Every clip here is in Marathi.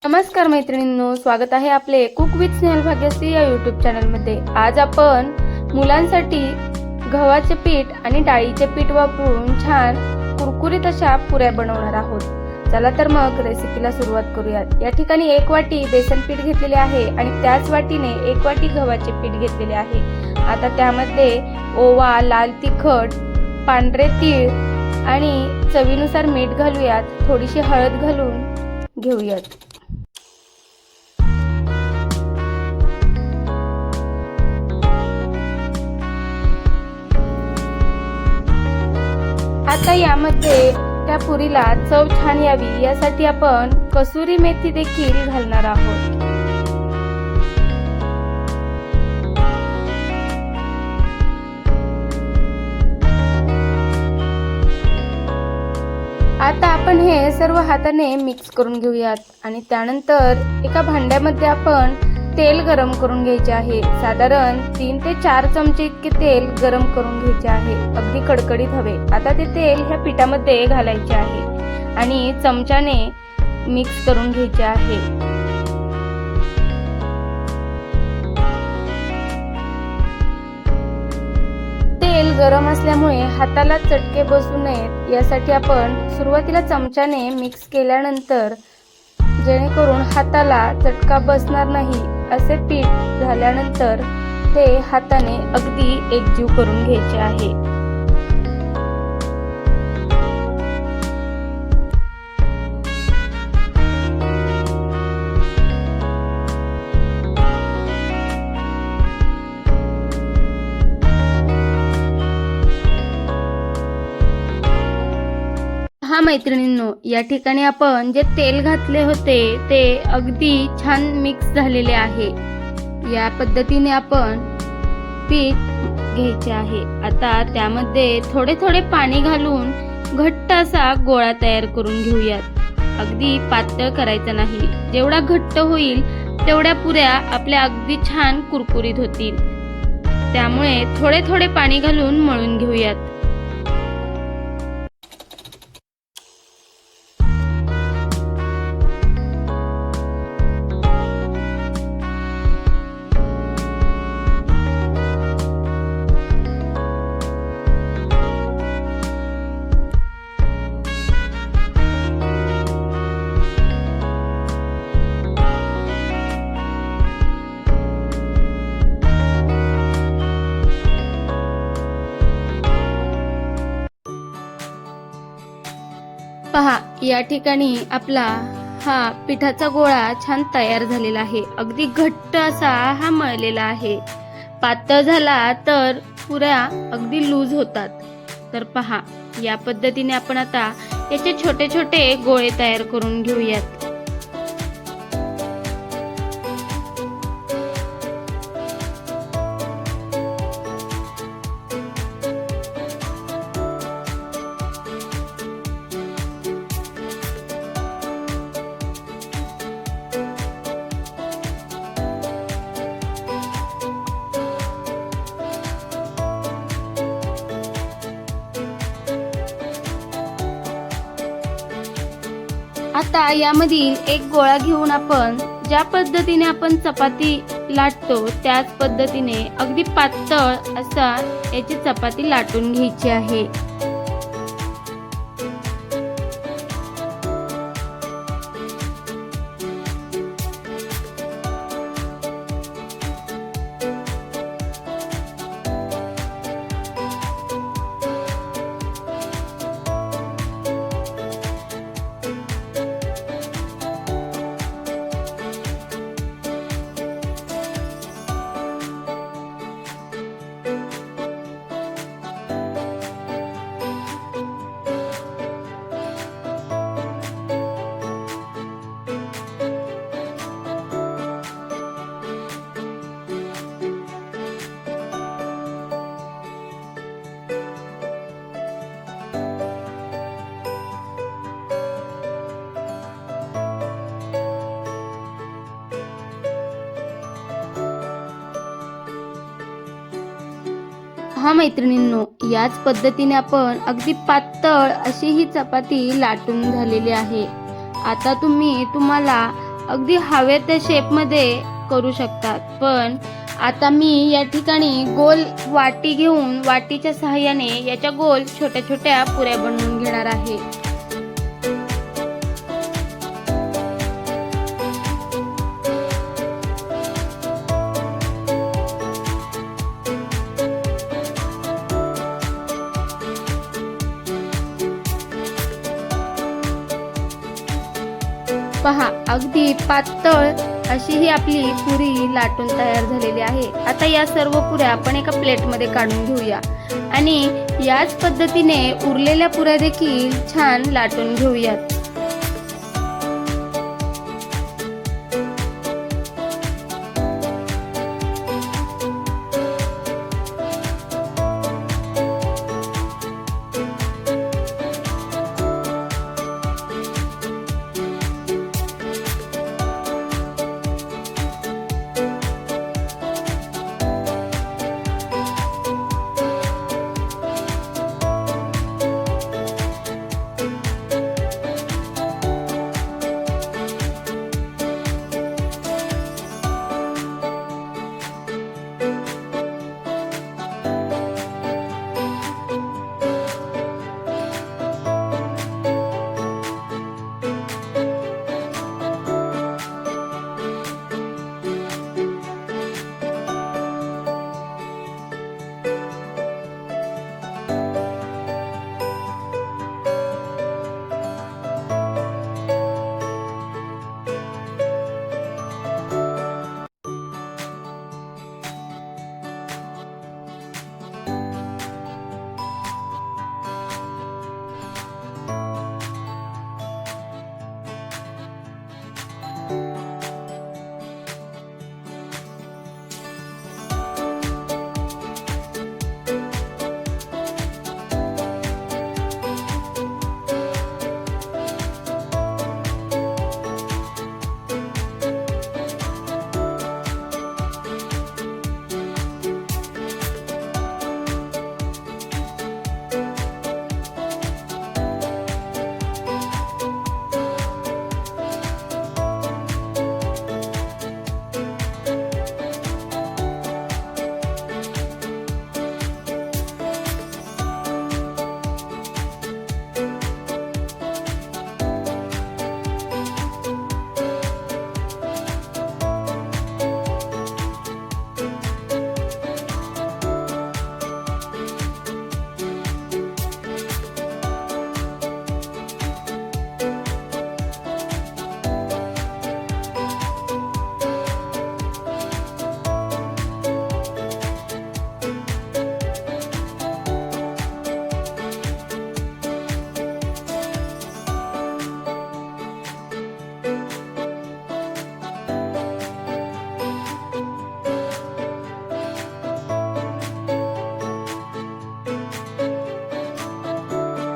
नमस्कार मैत्रिणींनो, स्वागत आहे आपले कुक विथ स्नेहल भाग्यश्री या यूट्यूब चॅनलमध्ये। आज आपण मुलांसाठी गव्हाचे पीठ आणि डाळीचे पीठ वापरून छान कुरकुरीत अशा पुऱ्या बनवणार आहोत। चला तर मग रेसिपीला सुरुवात करूयात। या ठिकाणी 1 वाटी बेसन पीठ घेतलेले आहे आणि त्याच वाटीने 1 वाटी गव्हाचे पीठ घेतलेले आहे। आता त्यामध्ये ओवा, लाल तिखट, पांढरे तीळ आणि चवीनुसार मीठ घालूयात। थोडीशी हळद घालून घेऊयात। आता यामध्ये त्या पुरीला चव छान यावी यासाठी आपण कसुरी मेथी देखील घालणार आहोत। आता आपण हे सर्व हाताने मिक्स करून घेऊयात आणि त्यानंतर एका भांड्यामध्ये आपण तेल गरम करून घ्यायचे आहे। साधारण 3 ते 4 चमचे इतके तेल गरम करून घ्यायचे आहे, अगदी कडकडीत हवे। आता ते तेल ह्या पिठामध्ये घालायचे आहे आणि चमच्याने मिक्स करून घ्यायचे आहे। तेल गरम असल्यामुळे हाताला चटके बसू नयेत यासाठी आपण सुरुवातीला चमच्याने मिक्स केल्यानंतर जेणेकरून हाताला चटका बसणार नाही असे पीठ झाल्यानंतर ते हाताने अगदी एकजीव करून घ्यायचे आहे। हा मैत्रिणींनो, या ठिकाणी आपण जे तेल घातले होते ते अगदी छान मिक्स झालेले आहे। या पद्धतीने आपण पीठ घ्यायचे आहे। आता त्यामध्ये थोडे थोडे पाणी घालून घट्ट असा गोळा तयार करून घेऊयात। अगदी पातळ करायचा नाही, जेवढा घट्ट होईल तेवढ्या पुऱ्या आपल्या अगदी छान कुरकुरीत होतील। त्यामुळे थोडे थोडे पाणी घालून मळून घेऊयात। पहा, या ठिकाणी आपला हा पिठाचा गोळा छान तयार झालेला आहे। अगदी घट्ट असा हा मळलेला आहे। पातळ झाला तर पुऱ्या अगदी लूज होतात। तर पहा, या पद्धतीने आपण आता याचे छोटे छोटे गोळे तयार करून घेऊयात। आता यामधील एक गोळा घेऊन आपण ज्या पद्धतीने आपण चपाती लाटतो त्याच पद्धतीने अगदी पातळ असा याची चपाती लाटून घ्यायची आहे। हा मैत्रिणींनो, याच पद्धतीने आपण अगदी पातळ अशी ही चपाती लाटून झालेली आहे। आता तुम्हाला अगदी हवे त्या शेपमध्ये करू शकतात. पण आता मी या ठिकाणी गोल वाटी घेऊन वाटीच्या सहाय्याने याच्या गोल छोट्या छोट्या पुऱ्या बनवून घेणार आहे. पहा, अगदी पातळ अशी ही आपली पुरी लाटून तयार झालेली आहे. आता या सर्व पुऱ्या आपण एका प्लेटमध्ये काढून घेऊया आणि याच पद्धतीने उरलेल्या पुऱ्या देखील छान लाटून घेऊयात.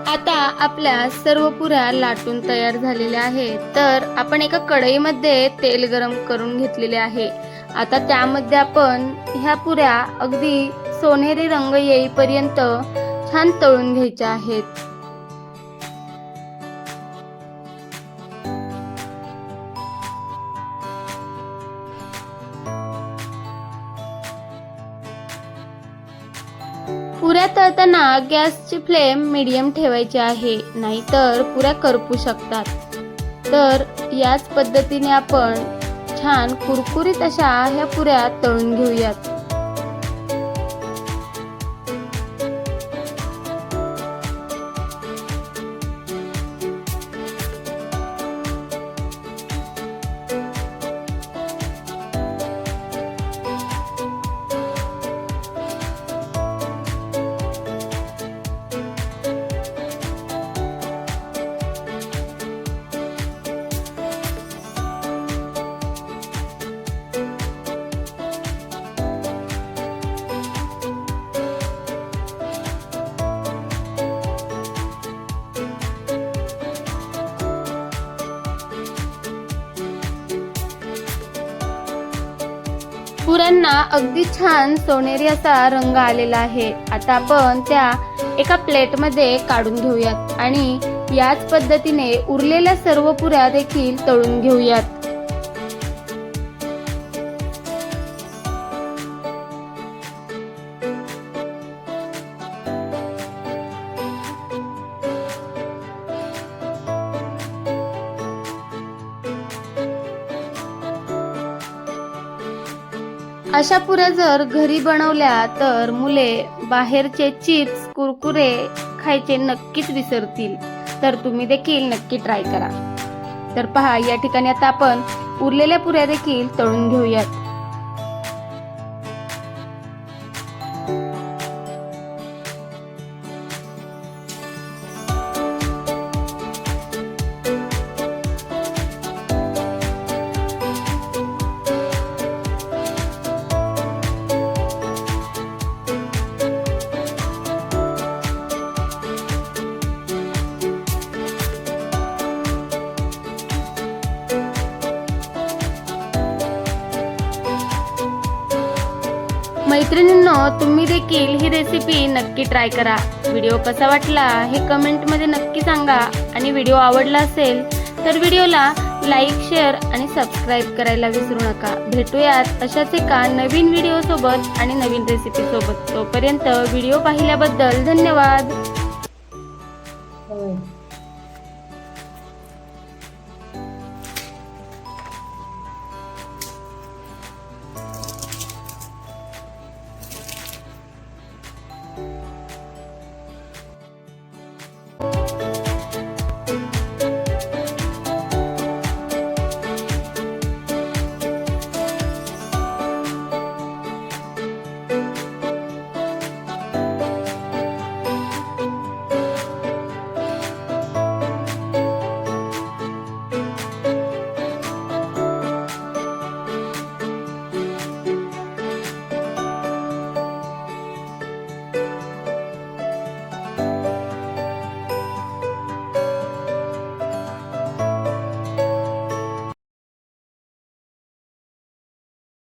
आता आपल्या सर्व पुऱ्या लाटून तयार झालेल्या आहेत. तर आपण एका कढईमध्ये तेल गरम करून घेतलेले आहे. आता त्यामध्ये आपण ह्या पुऱ्या अगदी सोनेरी रंग येईपर्यंत छान तळून घ्यायच्या आहेत. पुऱ्या तळताना गॅसची फ्लेम मीडियम ठेवायची आहे, नाहीतर पुऱ्या करपू शकतात. तर याच पद्धतीने आपण छान कुरकुरीत अशा ह्या पुऱ्या तळून घेऊयात. पुऱ्यांना अगदी छान सोनेरी असा रंग आलेला आहे. आता आपण त्या एका प्लेटमध्ये काढून घेऊयात आणि याच पद्धतीने उरलेल्या सर्व पुऱ्या देखील तळून घेऊयात. अशा पुऱ्या जर घरी बनवल्या तर मुले बाहेरचे चिप्स कुरकुरे खायचे नक्कीच विसरतील. तर तुम्ही देखील नक्की ट्राय करा. तर पहा, या ठिकाणी आता आपण उरलेल्या पुऱ्या देखील तळून घेऊयात. मैत्रिणींनो, तुम्ही देखील ही रेसिपी नक्की ट्राय करा. व्हिडिओ कसा वाटला हे कमेंटमध्ये नक्की सांगा आणि व्हिडिओ आवडला असेल तर व्हिडिओला लाईक, शेअर आणि सबस्क्राईब करायला विसरू नका. भेटूयात अशाच एका नवीन व्हिडिओ सोबत आणि नवीन रेसिपी सोबत. तोपर्यंत व्हिडिओ पाहिल्याबद्दल धन्यवाद.